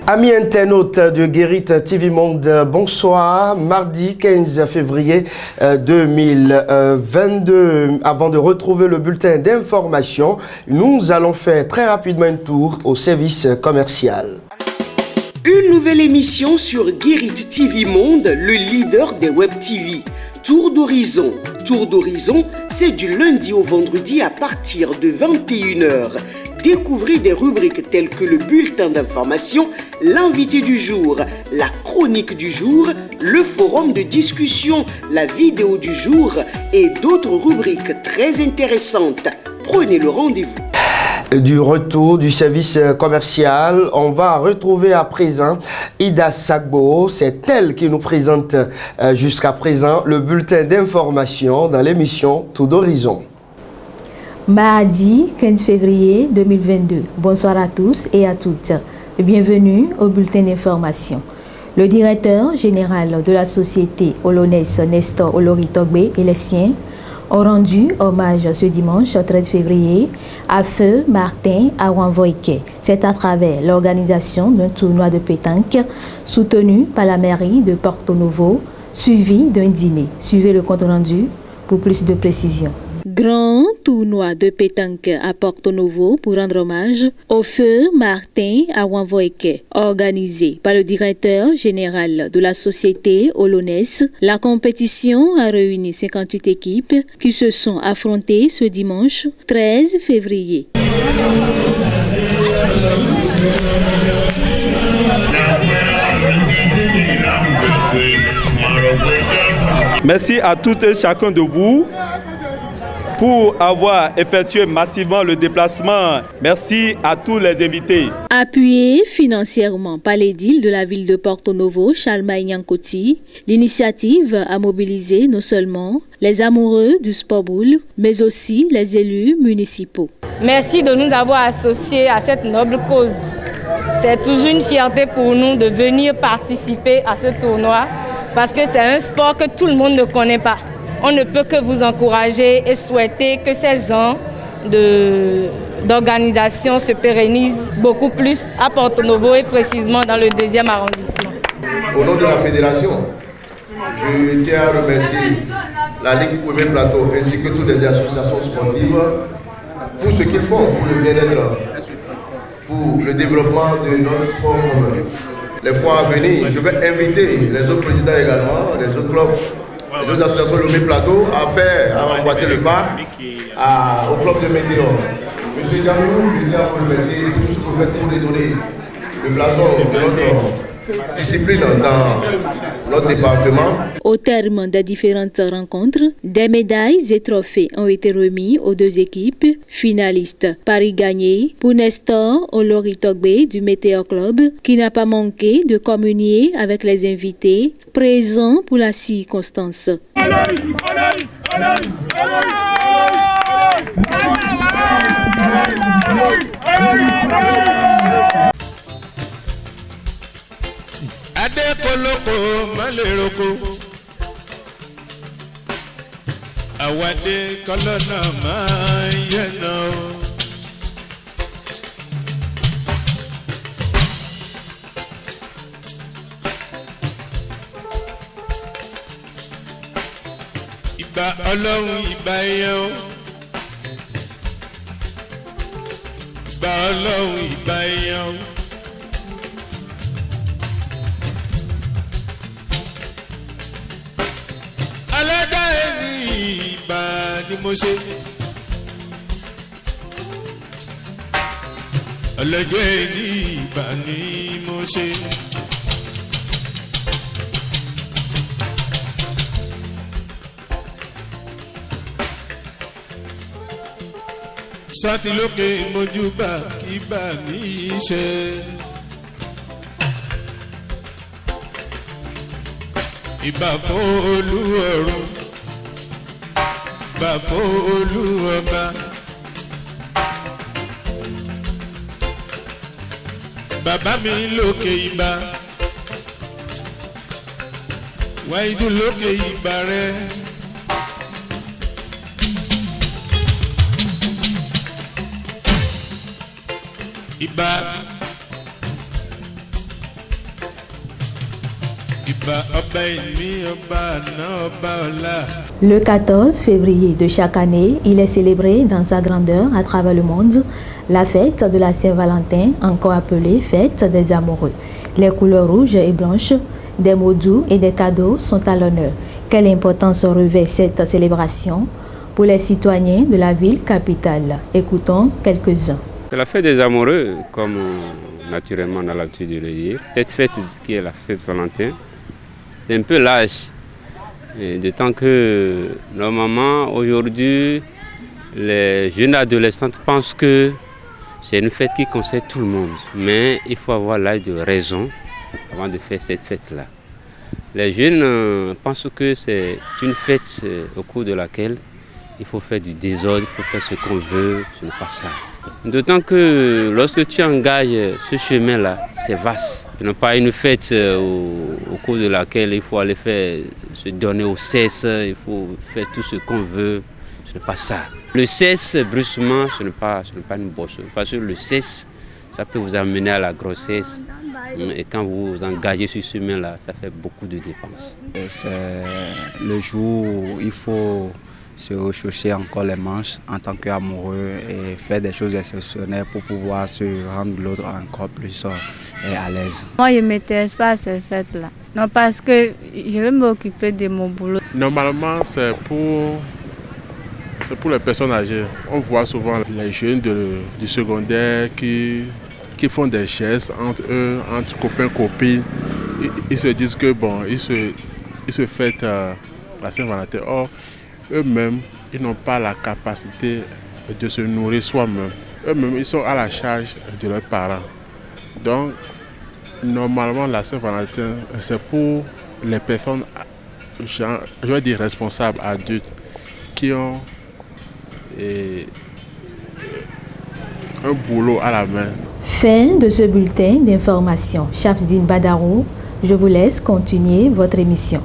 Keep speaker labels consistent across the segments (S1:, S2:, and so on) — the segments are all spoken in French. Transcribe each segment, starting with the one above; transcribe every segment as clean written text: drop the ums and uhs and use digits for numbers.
S1: Amis internautes de Guérit TV Monde, bonsoir. Mardi 15 février 2022. Avant de retrouver le bulletin d'information, nous allons faire très rapidement un tour au service commercial.
S2: Une nouvelle émission sur Guérit TV Monde, le leader des Web TV. Tour d'horizon. Tour d'horizon, c'est du lundi au vendredi à partir de 21h. Découvrez des rubriques telles que le bulletin d'information, l'invité du jour, la chronique du jour, le forum de discussion, la vidéo du jour et d'autres rubriques très intéressantes. Prenez le rendez-vous.
S1: Du retour du service commercial, on va retrouver à présent Ida Sagbo. C'est elle qui nous présente jusqu'à présent le bulletin d'information dans l'émission Tour d'horizon.
S3: Mardi 15 février 2022. Bonsoir à tous et à toutes. Bienvenue au bulletin d'information. Le directeur général de la société Olonès, Nestor Olori-Togbe, et les siens ont rendu hommage ce dimanche 13 février à Feu Martin Awanvoike. C'est à travers l'organisation d'un tournoi de pétanque soutenu par la mairie de Porto Novo, suivi d'un dîner. Suivez le compte rendu pour plus de précisions. Grand tournoi de pétanque à Porto Novo pour rendre hommage au Feu Martin Awanvoike. Organisé par le directeur général de la société Olonès, la compétition a réuni 58 équipes qui se sont affrontées ce dimanche 13 février.
S4: Merci à toutes et chacun de vous pour avoir effectué massivement le déplacement. Merci à tous les invités.
S3: Appuyé financièrement par l'édile de la ville de Porto Novo, Chalma Nyankoti, l'initiative a mobilisé non seulement les amoureux du sport boule, mais aussi les élus municipaux.
S5: Merci de nous avoir associés à cette noble cause. C'est toujours une fierté pour nous de venir participer à ce tournoi parce que c'est un sport que tout le monde ne connaît pas. On ne peut que vous encourager et souhaiter que ces gens d'organisation se pérennisent beaucoup plus à Porto Novo et précisément dans le 2e arrondissement.
S6: Au nom de la fédération, je tiens à remercier la Ligue Premier Plateau ainsi que toutes les associations sportives pour ce qu'ils font pour le bien-être, pour le développement de notre sport. Les fois à venir, je vais inviter les autres présidents également, les autres clubs, les autres associations Lomé Plateau à emboîter le pas au club de Météor. Monsieur Jamilou, je tiens à vous remercier pour tout ce que vous faites pour redonner le blason de notre discipline dans notre département.
S3: Au terme des différentes rencontres, des médailles et trophées ont été remis aux deux équipes finalistes. Paris gagné pour Nestor Olori-Togbe du Météor Club, qui n'a pas manqué de communier avec les invités présents pour la circonstance.
S7: Adekoloko maleroko awade kolona mayeno Ìbà Ọlọ́run ìbà èèyàn Ìbà Ọlọ́run ìbà èèyàn Aládá ẹni ìbà ni mo ṣe ọlọ́jọ́ ẹni ìbà ni mo ṣe. Sátì lókè mojúbà kí bà mí ṣe. Ìbà fún Olúọ̀run, ìbà fún Olúọba. Bàbá mi lókè ìbà, Wáídù lókè ìbà rẹ̀. Ìbà
S3: Le 14 février de chaque année, il est célébré dans sa grandeur à travers le monde la fête de la Saint-Valentin, encore appelée fête des amoureux. Les couleurs rouges et blanches, des mots doux et des cadeaux sont à l'honneur. Quelle importance revêt cette célébration pour les citoyens de la ville capitale? Écoutons quelques-uns.
S8: C'est la fête des amoureux, comme naturellement on a l'habitude de le dire. Cette fête qui est la fête Valentin, c'est un peu l'âge. D'autant que normalement aujourd'hui, les jeunes adolescentes pensent que c'est une fête qui concerne tout le monde. Mais il faut avoir l'âge de raison avant de faire cette fête-là. Les jeunes pensent que c'est une fête au cours de laquelle il faut faire du désordre, il faut faire ce qu'on veut, ce n'est pas ça. D'autant que lorsque tu engages ce chemin-là, c'est vaste. Ce n'est pas une fête au cours de laquelle il faut aller se donner au cesse, il faut faire tout ce qu'on veut. Ce n'est pas ça. Le cesse, brusquement, ce n'est pas une bonne chose. Parce que le cesse, ça peut vous amener à la grossesse. Et quand vous vous engagez sur ce chemin-là, ça fait beaucoup de dépenses.
S9: C'est le jour où il faut se rechercher encore les manches en tant qu'amoureux et faire des choses exceptionnelles pour pouvoir se rendre l'autre encore plus à l'aise.
S10: Moi, je ne m'intéresse pas à cette fête-là. Non, parce que je vais m'occuper de mon boulot.
S11: Normalement, c'est pour les personnes âgées. On voit souvent les jeunes du secondaire qui font des gestes entre eux, entre copains, copines. Ils se disent que bon, ils se fêtent la Saint-Valentin. Or, eux-mêmes, ils n'ont pas la capacité de se nourrir soi-même. Eux-mêmes, ils sont à la charge de leurs parents. Donc, normalement, la Saint-Valentin, c'est pour les personnes, je vais dire responsables, adultes, qui ont un boulot à la main.
S3: Fin de ce bulletin d'information. Chapsdine Badarou, je vous laisse continuer votre émission.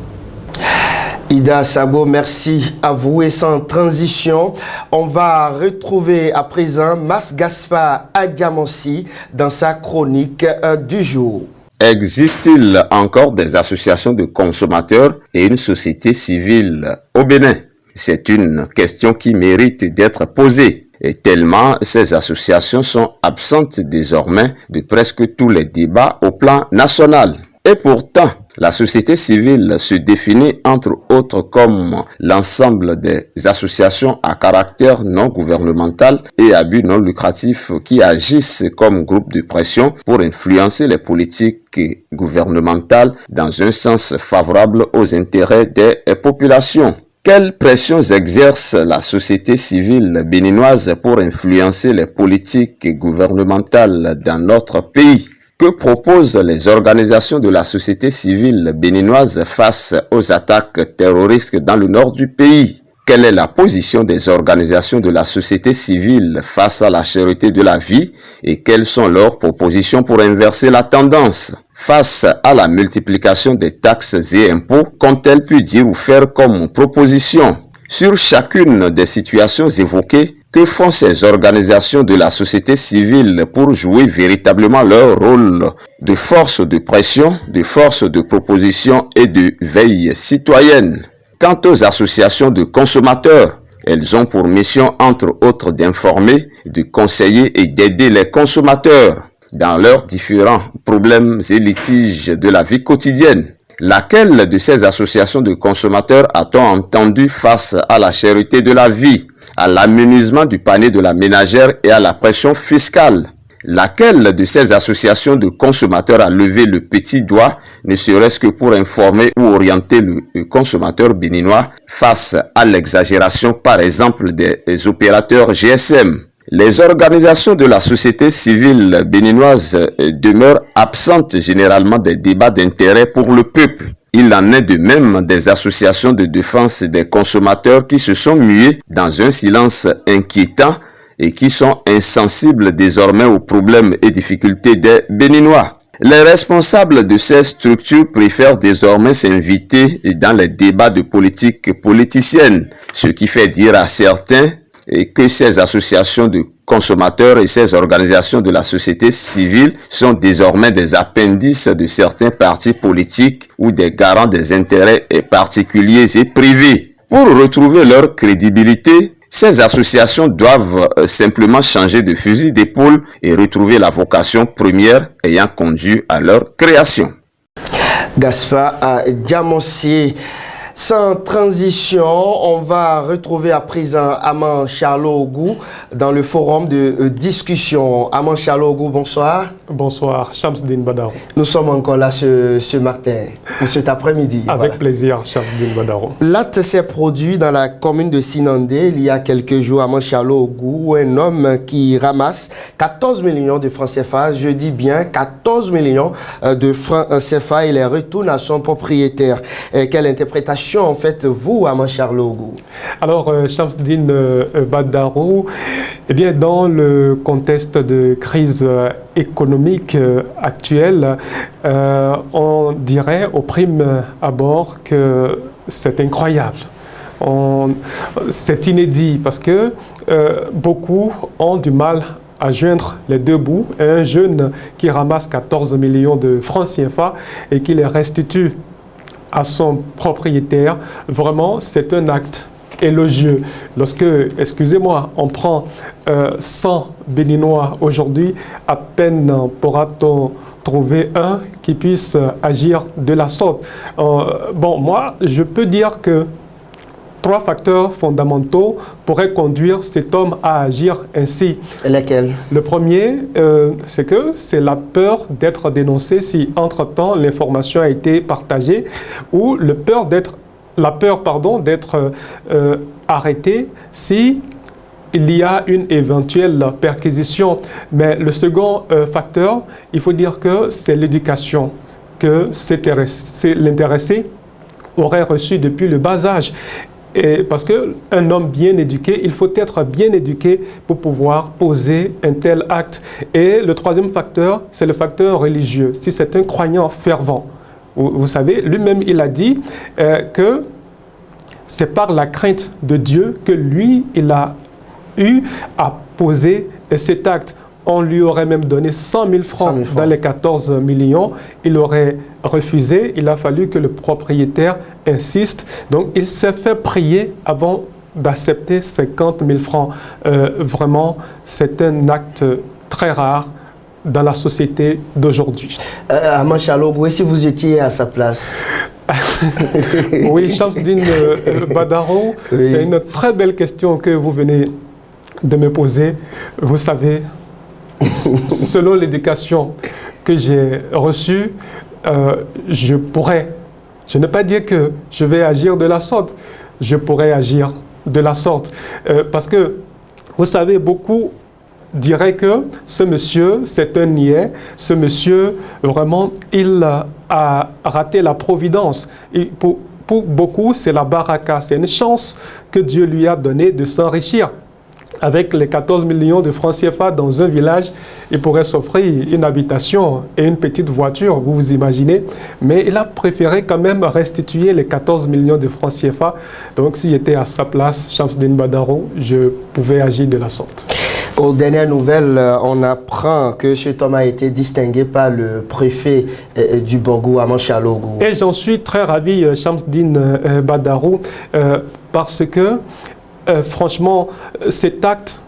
S1: Ida Sagbo, merci à vous. Et sans transition, on va retrouver à présent Mas Gaspard Adiamansi dans sa chronique du jour.
S12: Existe-t-il encore des associations de consommateurs et une société civile au Bénin? C'est une question qui mérite d'être posée. Et tellement ces associations sont absentes désormais de presque tous les débats au plan national. Et pourtant, la société civile se définit entre autres comme l'ensemble des associations à caractère non gouvernemental et à but non lucratif qui agissent comme groupe de pression pour influencer les politiques gouvernementales dans un sens favorable aux intérêts des populations. Quelles pressions exerce la société civile béninoise pour influencer les politiques gouvernementales dans notre pays? Que proposent les organisations de la société civile béninoise face aux attaques terroristes dans le nord du pays? Quelle est la position des organisations de la société civile face à la cherté de la vie et quelles sont leurs propositions pour inverser la tendance? Face à la multiplication des taxes et impôts, qu'ont-elles pu dire ou faire comme proposition? Sur chacune des situations évoquées, que font ces organisations de la société civile pour jouer véritablement leur rôle de force de pression, de force de proposition et de veille citoyenne? Quant aux associations de consommateurs, elles ont pour mission entre autres d'informer, de conseiller et d'aider les consommateurs dans leurs différents problèmes et litiges de la vie quotidienne. Laquelle de ces associations de consommateurs a-t-on entendu face à la cherté de la vie, à l'amenuisement du panier de la ménagère et à la pression fiscale? Laquelle de ces associations de consommateurs a levé le petit doigt, ne serait-ce que pour informer ou orienter le consommateur béninois face à l'exagération, par exemple, des opérateurs GSM? Les organisations de la société civile béninoise demeurent absentes généralement des débats d'intérêt pour le peuple. Il en est de même des associations de défense des consommateurs qui se sont muées dans un silence inquiétant et qui sont insensibles désormais aux problèmes et difficultés des Béninois. Les responsables de ces structures préfèrent désormais s'inviter dans les débats de politique politicienne, ce qui fait dire à certains et que ces associations de consommateurs et ses organisations de la société civile sont désormais des appendices de certains partis politiques ou des garants des intérêts particuliers et privés. Pour retrouver leur crédibilité, ces associations doivent simplement changer de fusil d'épaule et retrouver la vocation première ayant conduit à leur création.
S1: Gaspard Diamossi. Sans transition, on va retrouver à présent Aman Charlot-Ogou dans le forum de discussion. Aman Charlot-Ogou, bonsoir.
S13: Bonsoir, Shamsdine Badaro.
S1: Nous sommes encore là ce matin, ou cet après-midi.
S13: Avec plaisir, Shamsdine Badaro.
S1: L'acte s'est produit dans la commune de Sinandé il y a quelques jours. Aman Charlot-Ogou, un homme qui ramasse 14 millions de francs CFA, je dis bien 14 millions de francs CFA et les retourne à son propriétaire. Quelle interprétation en fait, vous, Aman Charlot-Ogou?
S13: Alors, Shamsdine Badaro, eh bien, dans le contexte de crise économique actuelle, on dirait au prime abord que c'est incroyable. C'est inédit parce que beaucoup ont du mal à joindre les deux bouts. Un jeune qui ramasse 14 millions de francs CFA et qui les restitue à son propriétaire, vraiment, c'est un acte élogieux. Lorsque, excusez-moi, on prend 100 Béninois aujourd'hui, à peine pourra-t-on trouver un qui puisse agir de la sorte. Bon, moi, je peux dire que 3 facteurs fondamentaux pourraient conduire cet homme à agir ainsi.
S1: Lesquels?
S13: Le premier, c'est que c'est la peur d'être dénoncé si, entre-temps, l'information a été partagée, ou la peur d'être arrêté si il y a une éventuelle perquisition. Mais le second facteur, il faut dire que c'est l'éducation que l'intéressé aurait reçue depuis le bas âge. Et parce qu'un homme bien éduqué, il faut être bien éduqué pour pouvoir poser un tel acte. Et le troisième facteur, c'est le facteur religieux. Si c'est un croyant fervent, vous savez, lui-même, il a dit que c'est par la crainte de Dieu que lui, il a eu à poser cet acte. On lui aurait même donné 100 000 francs dans les 14 millions. Il aurait refusé. Il a fallu que le propriétaire insiste. Donc, il s'est fait prier avant d'accepter 50 000 francs. Vraiment, c'est un acte très rare dans la société d'aujourd'hui.
S1: Aman Charlot-Ogou, si vous étiez à sa place?
S13: Oui, Shamsdine Badaro, oui. C'est une très belle question que vous venez de me poser. Vous savez, selon l'éducation que j'ai reçue, je ne vais pas dire que je vais agir de la sorte, je pourrais agir de la sorte. Parce que, vous savez, beaucoup diraient que ce monsieur, c'est un niais, ce monsieur, vraiment, il a raté la providence. Et pour beaucoup, c'est la baraka, c'est une chance que Dieu lui a donnée de s'enrichir. Avec les 14 millions de francs CFA dans un village, il pourrait s'offrir une habitation et une petite voiture, vous vous imaginez. Mais il a préféré quand même restituer les 14 millions de francs CFA. Donc, s'il était à sa place, Shamsdine Badaro, je pouvais agir de la sorte.
S1: Aux dernières nouvelles, on apprend que cet homme a été distingué par le préfet du Borgou, Aman Charlot-Ogou.
S13: Et j'en suis très ravi, Shamsdine Badaro, parce que franchement, cet acte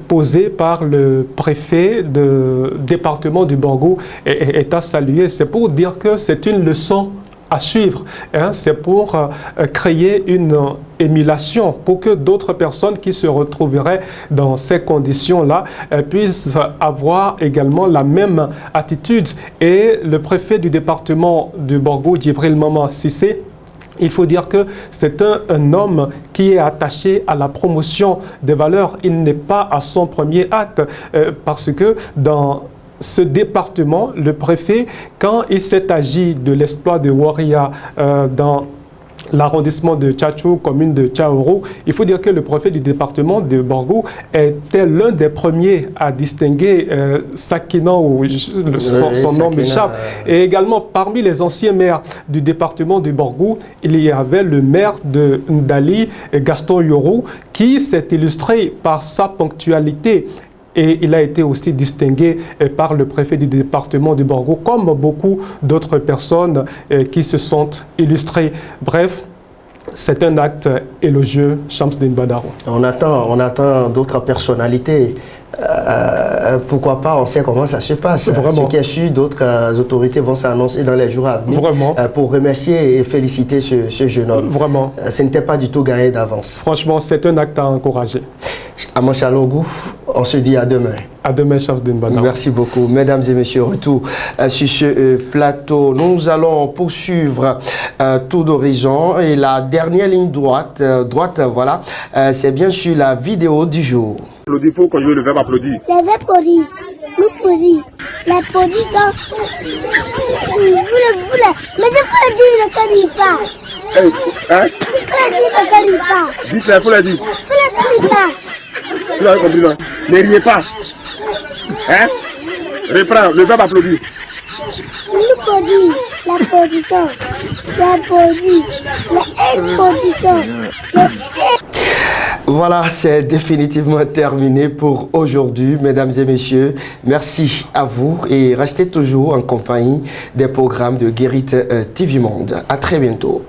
S13: posé par le préfet du département du Borgou est à saluer. C'est pour dire que c'est une leçon à suivre. Hein. C'est pour créer une émulation, pour que d'autres personnes qui se retrouveraient dans ces conditions-là puissent avoir également la même attitude. Et le préfet du département du Borgou, Djibril Maman Sissé, il faut dire que c'est un homme qui est attaché à la promotion des valeurs. Il n'est pas à son premier acte parce que dans ce département, le préfet, quand il s'est agi de l'exploit de Waria dans l'arrondissement de Tchatchou, commune de Tchaourou, il faut dire que le préfet du département de Borgou était l'un des premiers à distinguer Sakina, ou son nom m'échappe. Et également, parmi les anciens maires du département de Borgou, il y avait le maire de Ndali, Gaston Yorou, qui s'est illustré par sa ponctualité et il a été aussi distingué par le préfet du département de Borgo, comme beaucoup d'autres personnes qui se sont illustrées. Bref, c'est un acte élogieux, Shamsdine Badaro.
S1: On attend d'autres personnalités. Pourquoi pas, on sait comment ça se passe.
S13: Vraiment.
S1: Ce qui est sûr, d'autres autorités vont s'annoncer dans les jours à venir.
S13: Vraiment.
S1: Pour remercier et féliciter ce jeune homme.
S13: Vraiment.
S1: Ce n'était pas du tout gagné d'avance.
S13: Franchement, c'est un acte à encourager.
S1: Amanchalogou, on se dit à demain.
S13: À demain, Shamsdine Badaro.
S1: Merci beaucoup. Mesdames et messieurs, retour sur ce plateau. Nous allons poursuivre Tour d'horizon et la dernière ligne droite, voilà, c'est bien sûr la vidéo du jour.
S14: Il faut conjuguer le verbe applaudir.
S15: Le verbe applaudir. L'applaudir. L'applaudir quand... Mais je peux le dire, ne le pas.
S14: Hey, hein?
S15: Je peux le dire, ne le pas.
S14: Dites-le, il faut le dire.
S15: Je peux le dire.
S14: Tu as compris, non? Ne riez pas. Hein? Reprends, le verbe applaudir.
S15: L'applaudir. L'applaudissement. L'applaudir. L'applaudissement.
S1: Voilà, c'est définitivement terminé pour aujourd'hui, mesdames et messieurs. Merci à vous et restez toujours en compagnie des programmes de Guérite TV Monde. À très bientôt.